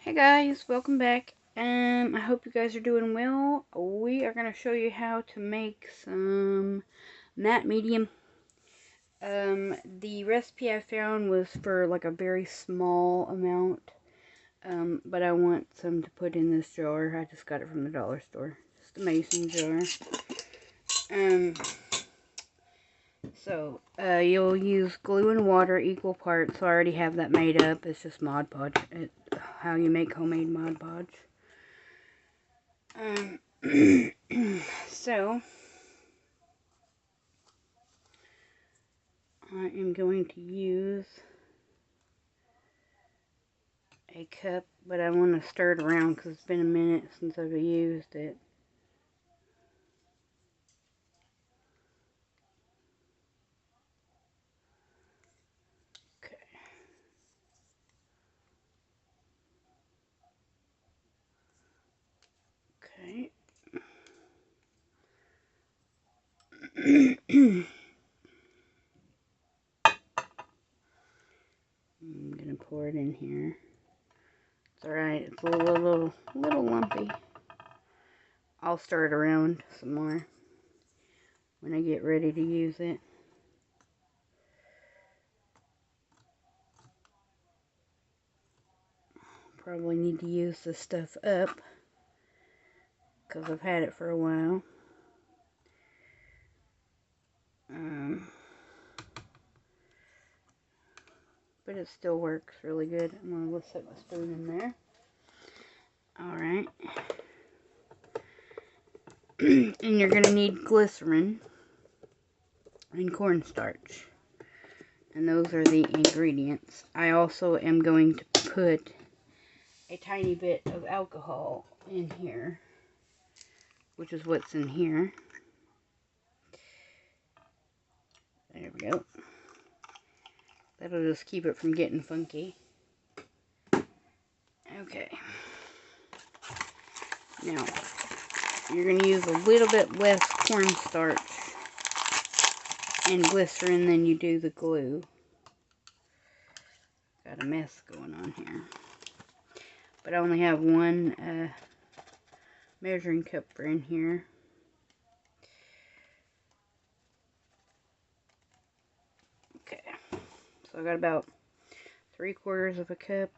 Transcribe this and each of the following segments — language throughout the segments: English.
Hey guys, welcome back. I hope you guys are doing well. We are going to show you how to make some matte medium. The recipe I found was for like a very small amount, but I want some to put in this jar. I just got it from the dollar store. Just a mason jar. You'll use glue and water equal parts. So I already have that made up. It's just Mod Podge. How you make homemade Mod Podge. So I am going to use a cup, but I want to stir it around because it's been a minute since I've used it. Okay. I'm gonna pour it in here. It's alright, it's a little lumpy. I'll stir it around some more when I get ready to use it. Probably need to use this stuff up because I've had it for a while. But it still works really good. I'm going to set my spoon in there. Alright. And you're going to need glycerin and cornstarch. And those are the ingredients. I also am going to put a tiny bit of alcohol in here, which is what's in here. There we go. That'll just keep it from getting funky. Okay. Now, you're going to use a little bit less cornstarch and glycerin than you do the glue. Got a mess going on here. But I only have one measuring cup for in here. Okay. So I got about 3/4 of a cup.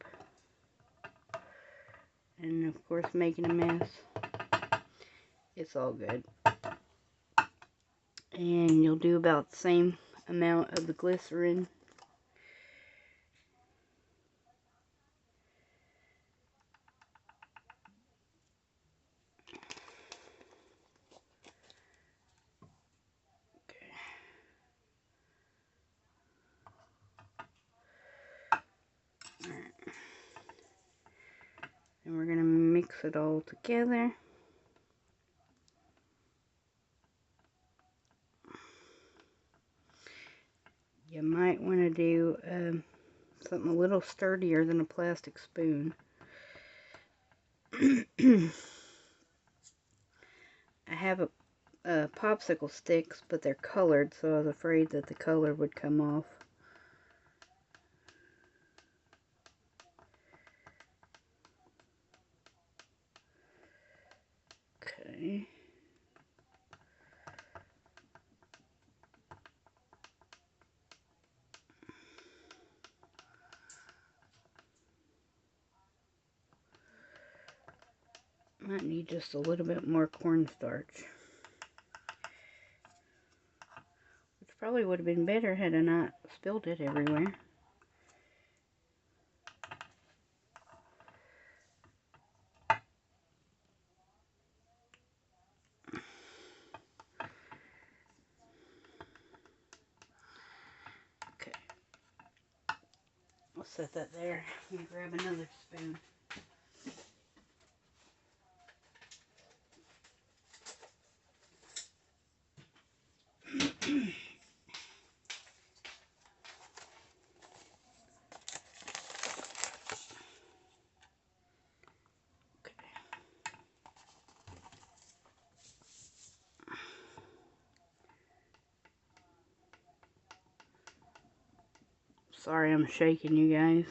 And of course making a mess. It's all good. And you'll do about the same amount of the glycerin. Okay. Alright. And we're going to mix it all together. You might want to do something a little sturdier than a plastic spoon. I have popsicle sticks, but they're colored, so I was afraid that the color would come off. Okay. Might need just a little bit more cornstarch. Which probably would have been better had I not spilled it everywhere. Okay. I'll set that there. I'm going to grab another spoon. Sorry I'm shaking you guys.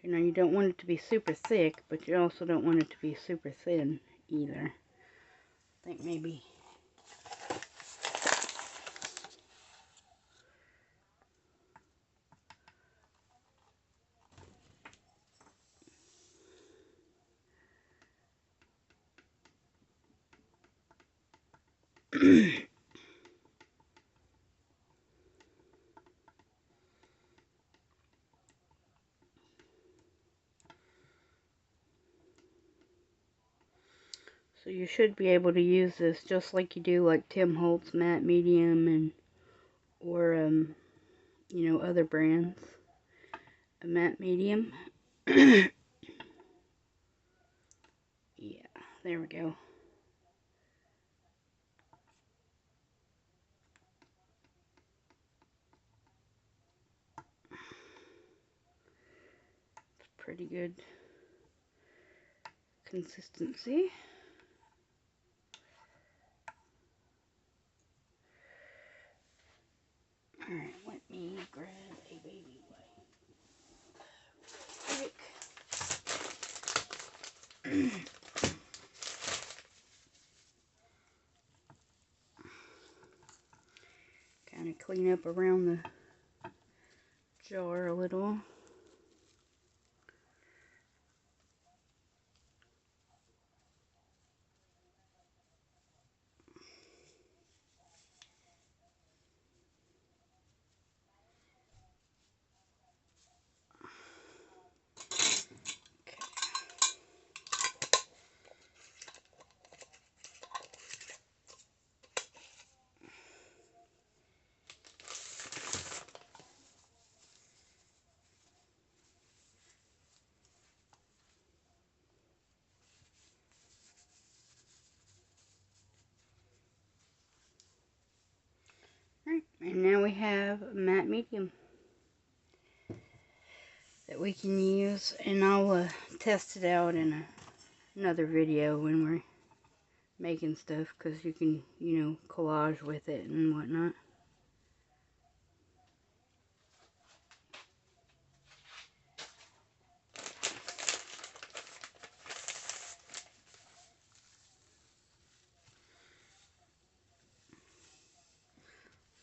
You know, you don't want it to be super thick, but you also don't want it to be super thin either. I think maybe so you should be able to use this just like you do like Tim Holtz matte medium and or you know, other brands. A matte medium. Yeah, there we go. It's pretty good consistency. Alright, let me grab a baby wipe. Kind of clean up around the jar a little. Alright, and now we have a matte medium that we can use, and I'll test it out in another video when we're making stuff, because you can, you know, collage with it and whatnot.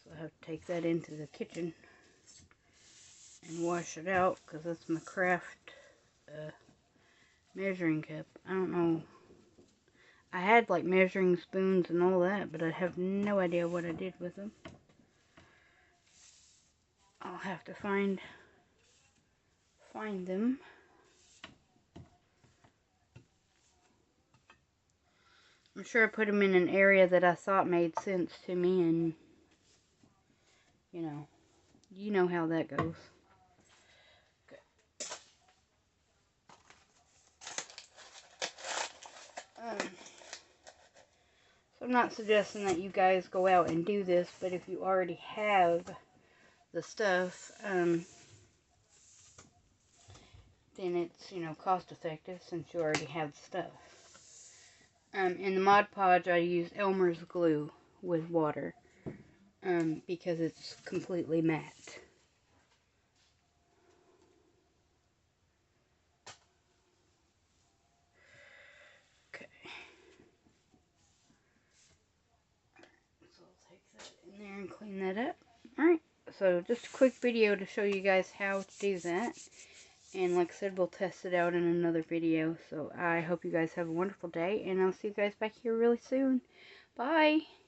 So I have to take that into the kitchen and wash it out, because that's my craft measuring cup. I don't know. I had like measuring spoons and all that, but I have no idea what I did with them. I'll have to find them. I'm sure I put them in an area that I thought made sense to me, and you know how that goes. So I'm not suggesting that you guys go out and do this, but if you already have the stuff, then it's, you know, cost effective since you already have the stuff. In the Mod Podge, I use Elmer's glue with water, because it's completely matte. Okay. So I'll take that in there and clean that up. Alright, so just a quick video to show you guys how to do that. And like I said, we'll test it out in another video. So I hope you guys have a wonderful day, and I'll see you guys back here really soon. Bye!